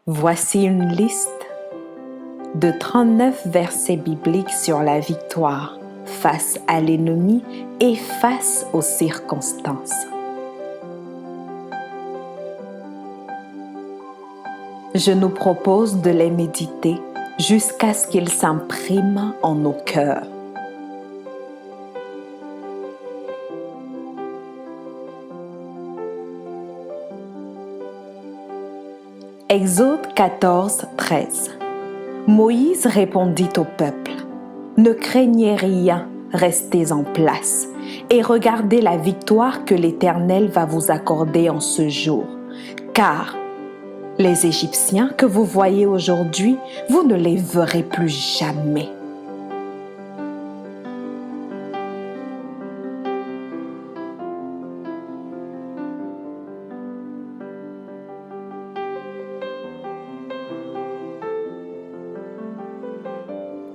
Voici une liste de 39 versets bibliques sur la victoire face à l'ennemi et face aux circonstances. Je nous propose de les méditer jusqu'à ce qu'ils s'impriment en nos cœurs. Exode 14, 13. Moïse répondit au peuple: « Ne craignez rien, restez en place et regardez la victoire que l'Éternel va vous accorder en ce jour, car les Égyptiens que vous voyez aujourd'hui, vous ne les verrez plus jamais. »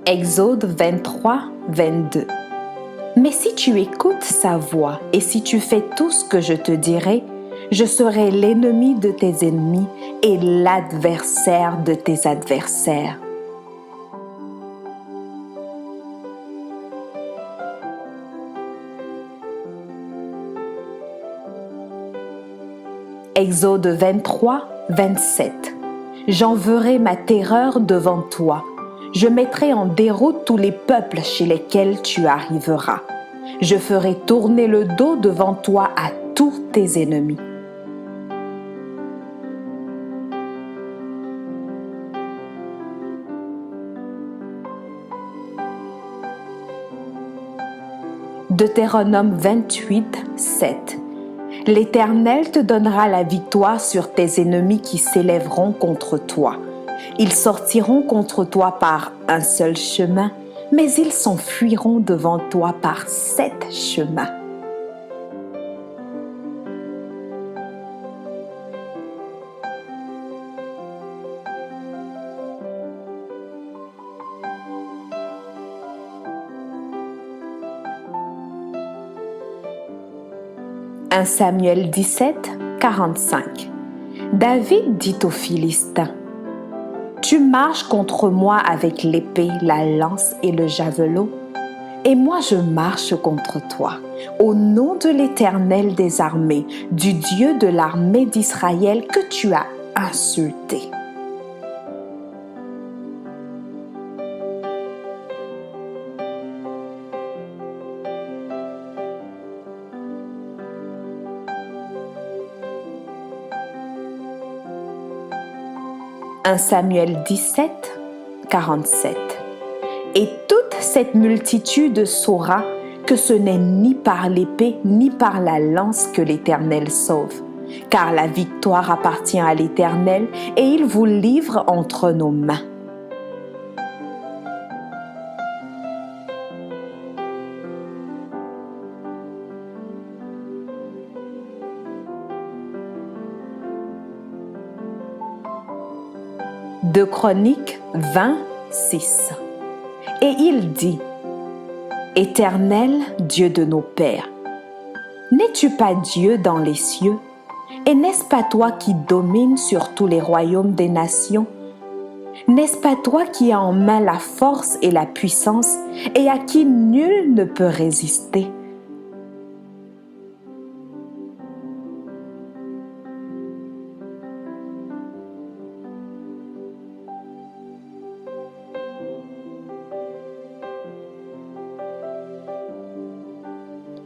Exode 23, 22. Mais si tu écoutes sa voix et si tu fais tout ce que je te dirai, je serai l'ennemi de tes ennemis et l'adversaire de tes adversaires. Exode 23, 27. J'enverrai ma terreur devant toi. Je mettrai en déroute tous les peuples chez lesquels tu arriveras. Je ferai tourner le dos devant toi à tous tes ennemis. Deutéronome 28, 7. L'Éternel te donnera la victoire sur tes ennemis qui s'élèveront contre toi. Ils sortiront contre toi par un seul chemin, mais ils s'enfuiront devant toi par 7 chemins. « 1 Samuel 17, 45. David dit aux Philistins: « Tu marches contre moi avec l'épée, la lance et le javelot, et moi je marche contre toi, au nom de l'Éternel des armées, du Dieu de l'armée d'Israël que tu as insulté. » « 1 Samuel 17, 47. Et toute cette multitude saura que ce n'est ni par l'épée ni par la lance que l'Éternel sauve, car la victoire appartient à l'Éternel et il vous livre entre nos mains. » Deux Chroniques 20, 6. Et il dit: « Éternel, Dieu de nos pères, n'es-tu pas Dieu dans les cieux? Et n'est-ce pas toi qui domines sur tous les royaumes des nations? N'est-ce pas toi qui as en main la force et la puissance et à qui nul ne peut résister? »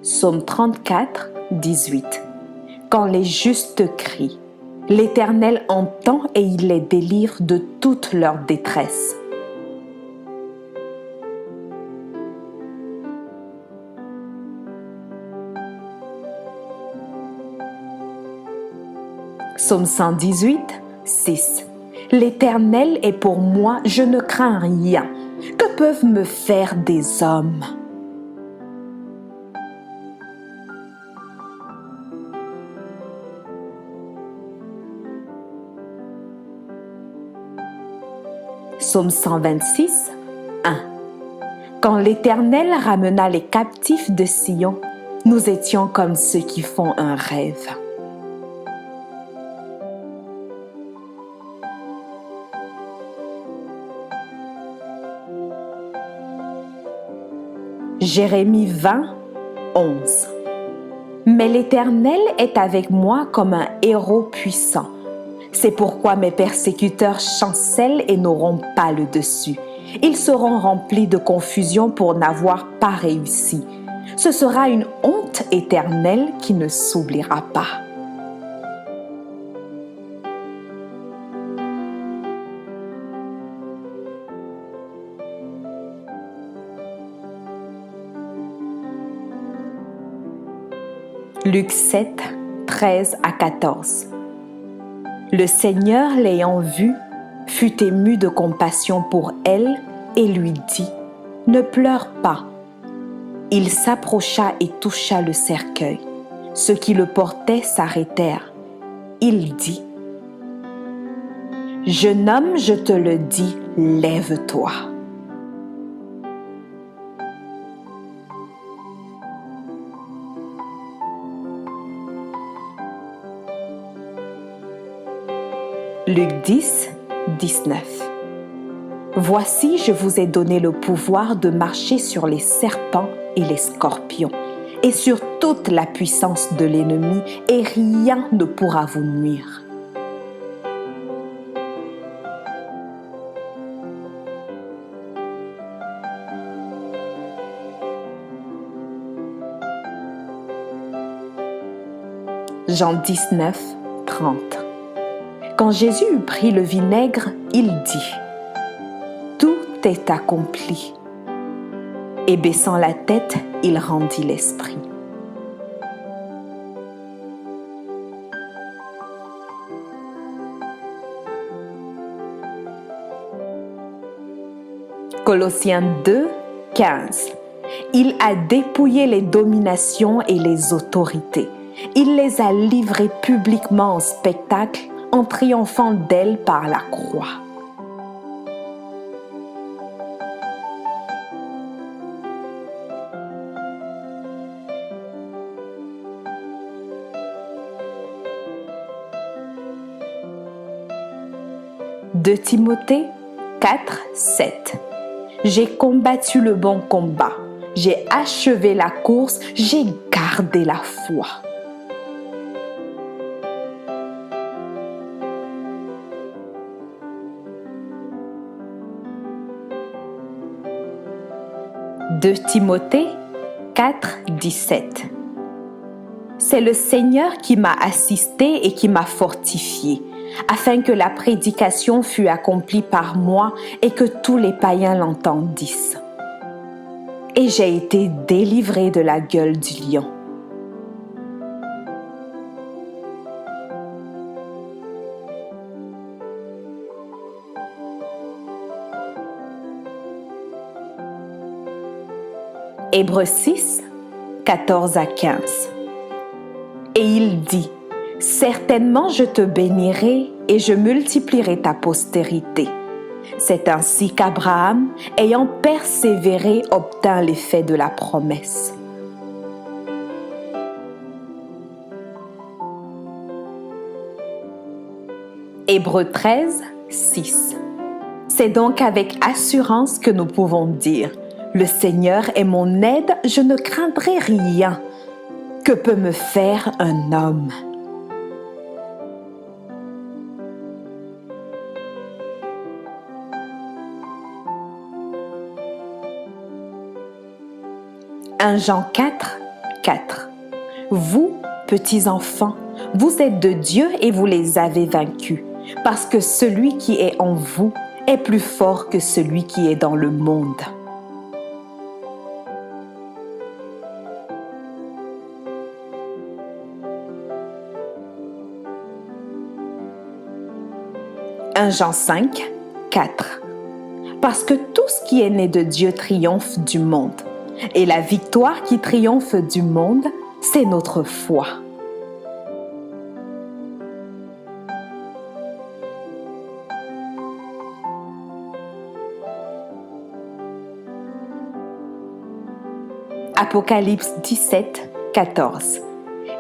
Psaume 34, 18. Quand les justes crient, l'Éternel entend et il les délivre de toute leur détresse. Psaume 118, 6. L'Éternel est pour moi, je ne crains rien. Que peuvent me faire des hommes? Psaume 126, 1. Quand l'Éternel ramena les captifs de Sion, nous étions comme ceux qui font un rêve. Jérémie 20, 11. Mais l'Éternel est avec moi comme un héros puissant. C'est pourquoi mes persécuteurs chancellent et n'auront pas le dessus. Ils seront remplis de confusion pour n'avoir pas réussi. Ce sera une honte éternelle qui ne s'oubliera pas. Luc 7, 13 à 14. Le Seigneur, l'ayant vue, fut ému de compassion pour elle et lui dit : « Ne pleure pas. » Il s'approcha et toucha le cercueil. Ceux qui le portaient s'arrêtèrent. Il dit : « Jeune homme, je te le dis, lève-toi. » Luc 10, 19. Voici, je vous ai donné le pouvoir de marcher sur les serpents et les scorpions, et sur toute la puissance de l'ennemi, et rien ne pourra vous nuire. Jean 19, 30. Quand Jésus eut pris le vinaigre, il dit : « Tout est accompli. » Et baissant la tête, il rendit l'esprit. Colossiens 2, 15. Il a dépouillé les dominations et les autorités. Il les a livrées publiquement en spectacle, en triomphant d'elle par la croix. De Timothée 4, 7. J'ai combattu le bon combat, j'ai achevé la course, j'ai gardé la foi. De Timothée 4, 17. C'est le Seigneur qui m'a assisté et qui m'a fortifié, afin que la prédication fût accomplie par moi et que tous les païens l'entendissent. Et j'ai été délivré de la gueule du lion. Hébreux 6, 14 à 15. Et il dit : « Certainement je te bénirai et je multiplierai ta postérité. » C'est ainsi qu'Abraham, ayant persévéré, obtint l'effet de la promesse. Hébreux 13, 6. C'est donc avec assurance que nous pouvons dire : le Seigneur est mon aide, je ne craindrai rien. Que peut me faire un homme ? Jean 4, 4. Vous, petits enfants, vous êtes de Dieu et vous les avez vaincus, parce que celui qui est en vous est plus fort que celui qui est dans le monde. Jean 5, 4. Parce que tout ce qui est né de Dieu triomphe du monde. Et la victoire qui triomphe du monde, c'est notre foi. Apocalypse 17, 14.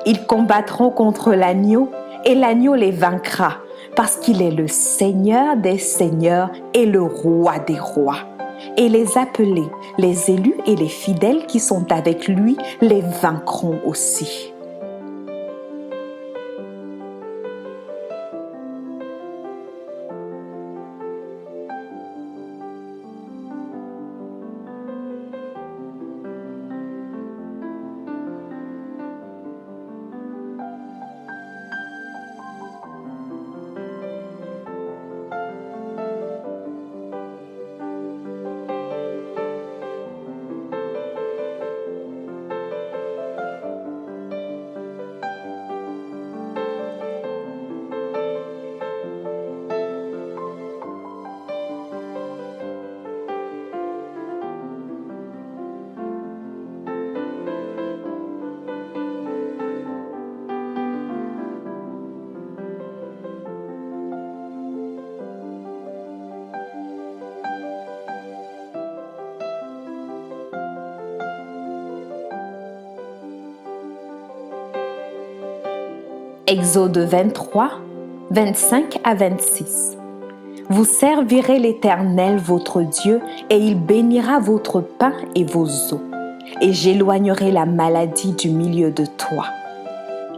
Ils combattront contre l'agneau et l'agneau les vaincra, parce qu'il est le Seigneur des seigneurs et le Roi des rois. et les appelés, les élus et les fidèles qui sont avec lui les vaincront aussi. Exode 23, 25 à 26. Vous servirez l'Éternel votre Dieu, et il bénira votre pain et vos eaux, et j'éloignerai la maladie du milieu de toi.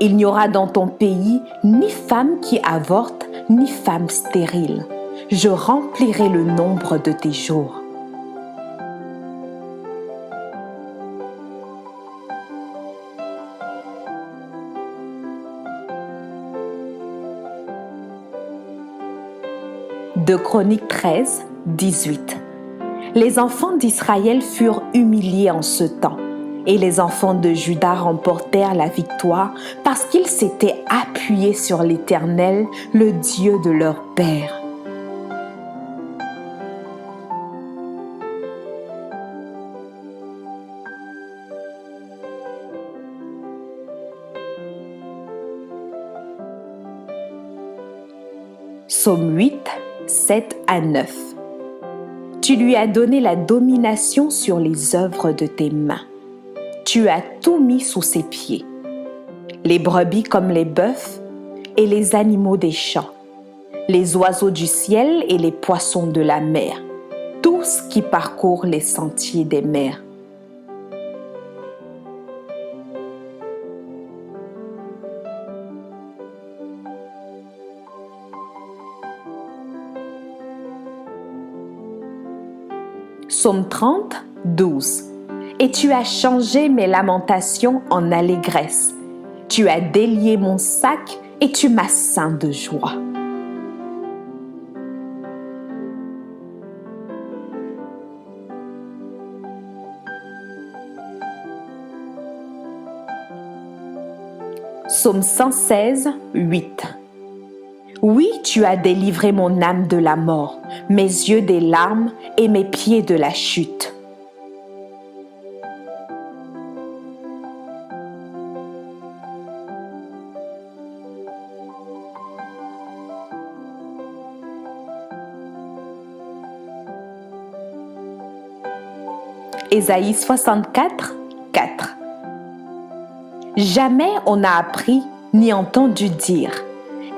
Il n'y aura dans ton pays ni femme qui avorte, ni femme stérile. Je remplirai le nombre de tes jours. De Chroniques 13, 18. Les enfants d'Israël furent humiliés en ce temps, et les enfants de Juda remportèrent la victoire parce qu'ils s'étaient appuyés sur l'Éternel, le Dieu de leur père. Psaume 8, 7 à 9. Tu lui as donné la domination sur les œuvres de tes mains. Tu as tout mis sous ses pieds. Les brebis comme les bœufs et les animaux des champs, les oiseaux du ciel et les poissons de la mer, tous qui parcourent les sentiers des mers. Psaume 30, 12. Et tu as changé mes lamentations en allégresse. Tu as délié mon sac et tu m'as ceint de joie. Psaume 116, 8. Oui, tu as délivré mon âme de la mort, mes yeux des larmes et mes pieds de la chute. Ésaïe 64, 4. Jamais on n'a appris ni entendu dire,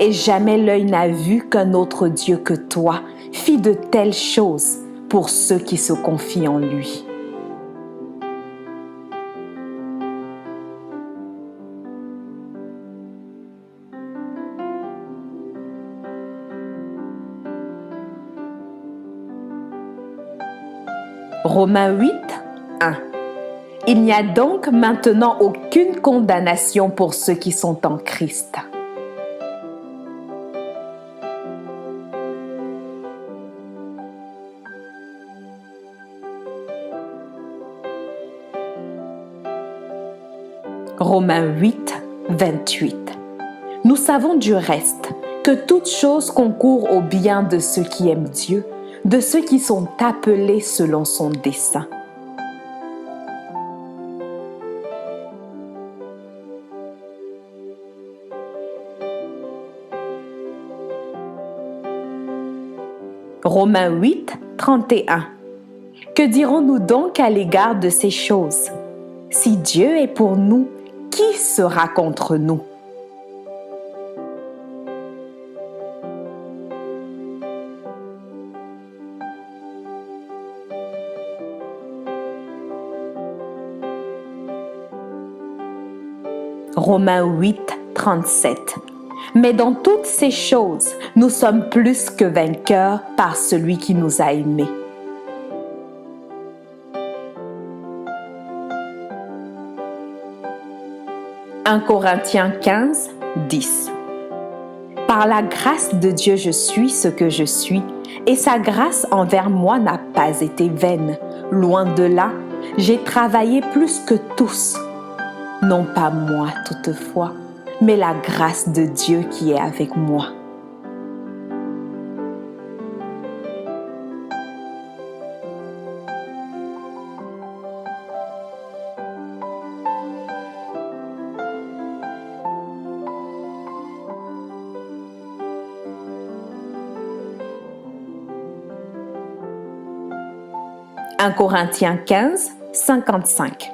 et jamais l'œil n'a vu qu'un autre Dieu que toi fit de telles choses pour ceux qui se confient en lui. Romains 8, 1. Il n'y a donc maintenant aucune condamnation pour ceux qui sont en Christ. Romains 8, 28. Nous savons du reste que toute chose concourt au bien de ceux qui aiment Dieu, de ceux qui sont appelés selon son dessein. Romains 8, 31. Que dirons-nous donc à l'égard de ces choses? Si Dieu est pour nous, qui sera contre nous? Romains 8, 37. Mais dans toutes ces choses, nous sommes plus que vainqueurs par celui qui nous a aimés. Un Corinthiens 15, 10. Par la grâce de Dieu, je suis ce que je suis, et sa grâce envers moi n'a pas été vaine. Loin de là, j'ai travaillé plus que tous. Non pas moi toutefois, mais la grâce de Dieu qui est avec moi. Un Corinthiens 15, 55.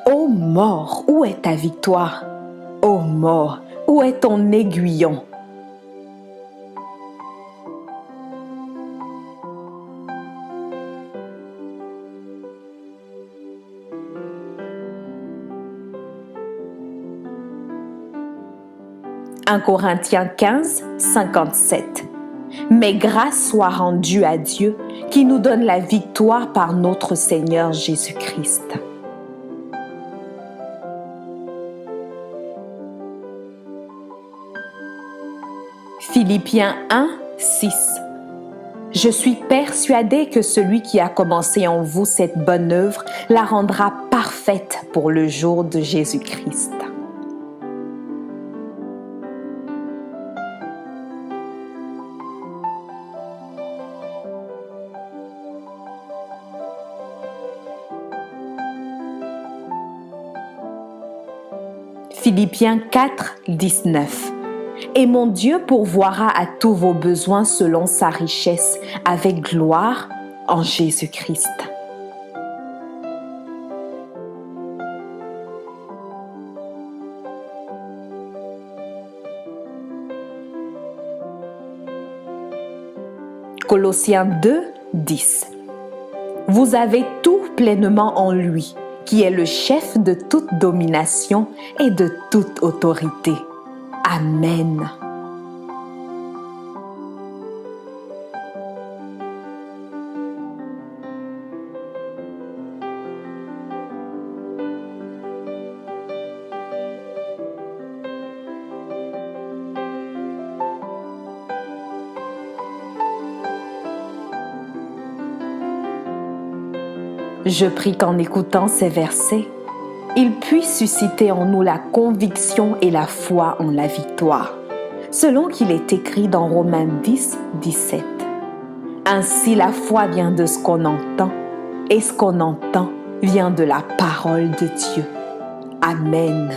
Ô mort, où est ta victoire? Ô mort, où est ton aiguillon? Un Corinthiens 15, 57. Mais grâce soit rendue à Dieu qui nous donne la victoire par notre Seigneur Jésus-Christ. Philippiens 1, 6. Je suis persuadé que celui qui a commencé en vous cette bonne œuvre la rendra parfaite pour le jour de Jésus-Christ. Philippiens 4, 19. Et mon Dieu pourvoira à tous vos besoins selon sa richesse, avec gloire en Jésus-Christ. Colossiens 2, 10. Vous avez tout pleinement en lui, qui est le chef de toute domination et de toute autorité. Amen. Je prie qu'en écoutant ces versets, il puisse susciter en nous la conviction et la foi en la victoire, selon qu'il est écrit dans Romains 10, 17. Ainsi la foi vient de ce qu'on entend, et ce qu'on entend vient de la parole de Dieu. Amen.